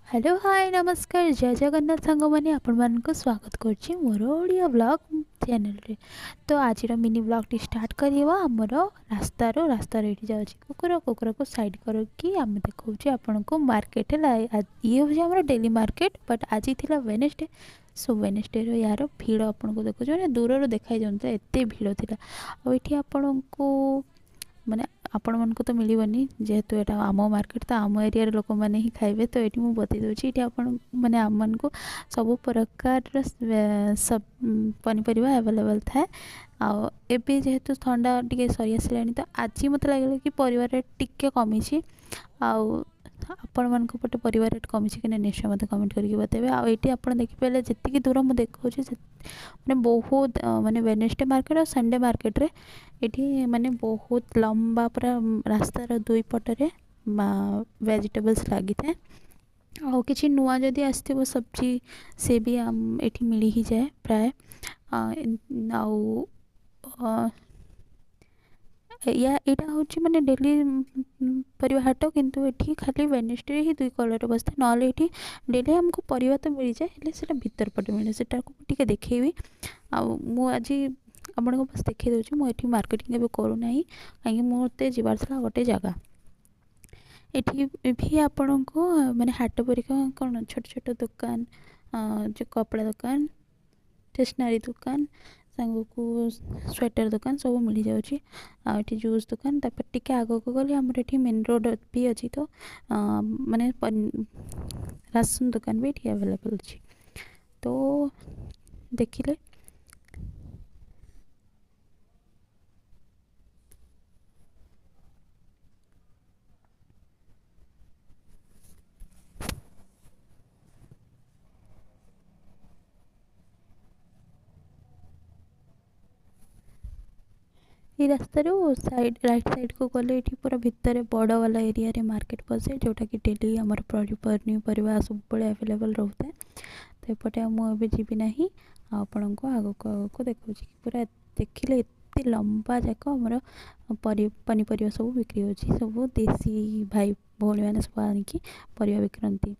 Hello hi नमस्कार जय जगन्नाथ सांग मैंने आपण स्वागत करुच्ची मोर ओडिया ब्लॉग चैनल रे। तो आज मिनी ब्लॉग टी स्टार्ट करवा आमर रास्तार ये जाऊँ कुकुर कुकुर को साइड करके आम देखा आपण को मार्केट ये हूँ आम डेली मार्केट बट आज थी वेनेसडे। सो वेनेसडे यार भिड़ आपन को देखो मैंने दूर देखा जाता एत भिड़ थी आठी आपण को माने आपण मन को तो मिलबनी जेहेतु एटा आम मार्केट तो आम एरिया लोक मैंने ही खाइबे। तो ये मुझे बता दूँ ये आपण माने आम मन को सब प्रकार सब पनीपरिया अवेलेबल थाए। आबे जेहेतु ठंडा टी सरी आसला तो आज मत लगे कि परिवार रेट टिके कमी आपण मान पटे परिवार रेट कमी कि निश्चय मत कमेंट करके बताइए। आठी आप देखिपारे जी दूर मुझे देखा मैंने बहुत माने वेडनेसडे मार्केट और संडे मार्केट रे ये माने बहुत लंबा पूरा रास्तार दुई पटरे वेजिटेबल्स लगी था। आउ कि नुआ जदि आसो सब्जी से भी ये मिल ही जाए प्राय आउ या यहाँ हूँ मैंने डेली परिवा हाट किंतु ये खाली वेडनेसडे ही दुई कलर बसता ना ये डेली आमको परिवा तो मिल जाए हेल्ले से भीतर पटे मिले से टे देखी आज आपण को बस देखी दूसरी मुझे मार्केटिंग करूना कहीं मत जीवार था गोटे जगह ये भी आपण को माने हाट परिका कौन छोट छोट दुकान जो कपड़ा दुकान स्टेशनरी दुकान सांग को स्वेटर दुकान सब मिल जाऊँगी जूस दुकान टे आग को गले आम ये मेन रोड भी अच्छी तो माने राशन दुकान भी ये अवेलेबल अच्छी तो देखिले ये रास्तार साइड राइट साइड को गले ये पूरा भितर बड़ वाला एरिया रे मार्केट बसे जोटा कि डेली आम पनीपरिया सब अवेलेबल रोता है। तो एपटे मुझे जीवी ना आपण को आग को देखा पूरा देखिले एत लंबा जाक आमर पनीपरिया सब बिक्री होची सब देसी भाई भौणी मैंने सब आनिकी परिया बिकती।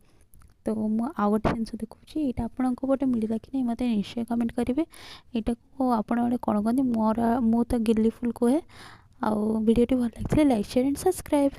तो मुझे आउ गोटे जिन देखुची ये आपण पटे मिलला कि नहीं मत निश्चय कमेंट करेंगे। यहाँ को आपण आड़े कौन कहते मोर मु तो गिल्ली फुल कहे। आउ वीडियो भल लगे लाइक शेयर एंड सब्सक्राइब।